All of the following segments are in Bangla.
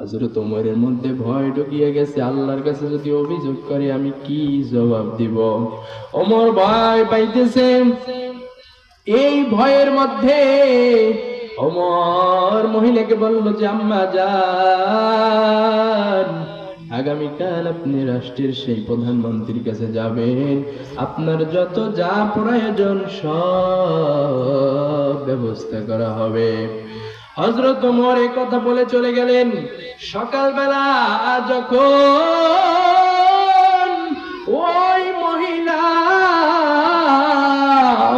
হযরত ওমরের মধ্যে ভয় ঢুকিয়ে গেছে, আল্লাহর কাছে যদি অভিযোগ করে আমি কি জবাব দিব। ওমর ভয় পাইতেছে। এই ভয়ের মধ্যে ওমর মহিলাকে বলল যে আম্মা যান, আগামীকাল আপনি রাষ্ট্রের সেই প্রধানমন্ত্রীর কাছে যাবেন, আপনার যত যা প্রয়োজন সব ব্যবস্থা করা হবে। হযরত ওমর এই কথা বলে চলে গেলেন। সকালবেলা যখন ওই মহিলা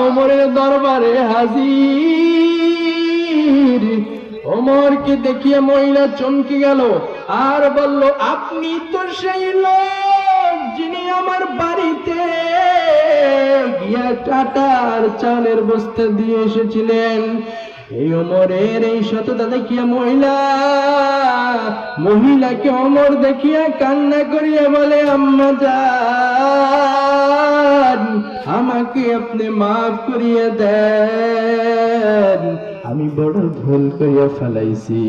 ওমরের দরবারে হাজির, ওমরকে দেখিয়ে মহিলা চমকে গেল আর বলল, আপনি তো সেই লোক যিনি আমার বাড়িতে গিয়া টাটার চালের বস্তা দিয়ে এসেছিলেন। এই ওমরের এই সততা দেখিয়া মহিলাকে ওমর দেখিয়া কান্না করিয়া বলে, আম্মা যান, আমাকে আপনি মাফ করিয়া দেন, আমি বড় ভুল করিয়া ফেলাইছি।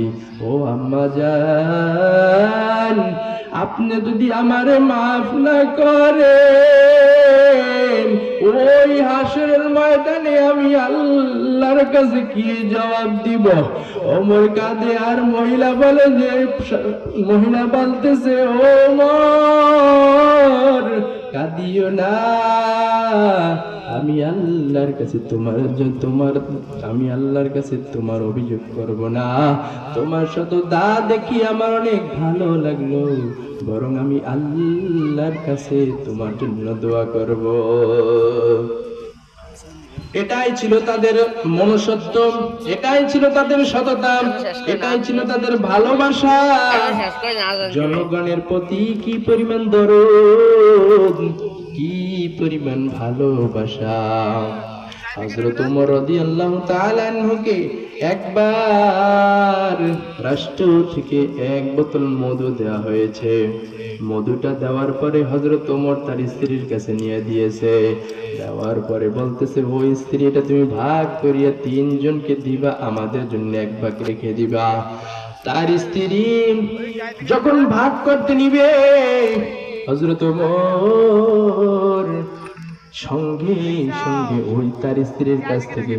ও আম্মা যান, আপনি যদি আমারে মাফ না করেন, ওই হাসরের ময়দানে আমি আল্লাহর কাছে কি জবাব দিব? ওমর কাঁদে আর মহিলা বলতেছে, ওমর কাঁদিও না, আমি আল্লাহর কাছে আমি আল্লাহর কাছে তোমার অভিযোগ করব না। তোমার সততা দেখি আমার অনেক ভালো লাগলো, বরং আমি আল্লাহর কাছে তোমার জন্য দোয়া করব। এটাই ছিল তাদের মনুষ্যত্ব, এটাই ছিল তাদের সততা, এটাই ছিল তাদের ভালোবাসা। জনগণের প্রতি কি পরিমাণ দরদ, কি পরিমাণ ভালোবাসা। হযরত ওমর রাদিয়াল্লাহু তাআলা আনহুকে একবার রাষ্ট্র থেকে এক বোতল মধু দেওয়া হয়েছে। মধুটা দেওয়ার পরে হযরত ওমর তার স্ত্রীর কাছে নিয়ে দিয়েছে। দেওয়ার পরে বলতেছে, ওই স্ত্রী, এটা তুমি ভাগ করিয়া 3 জনকে দিবা, আমাদের জন্য এক ভাগ রেখে দিবা। তার স্ত্রী যখন ভাগ করতে নিবে, হযরত ওমর সঙ্গে সঙ্গে ওই তার স্ত্রীর কাছ থেকে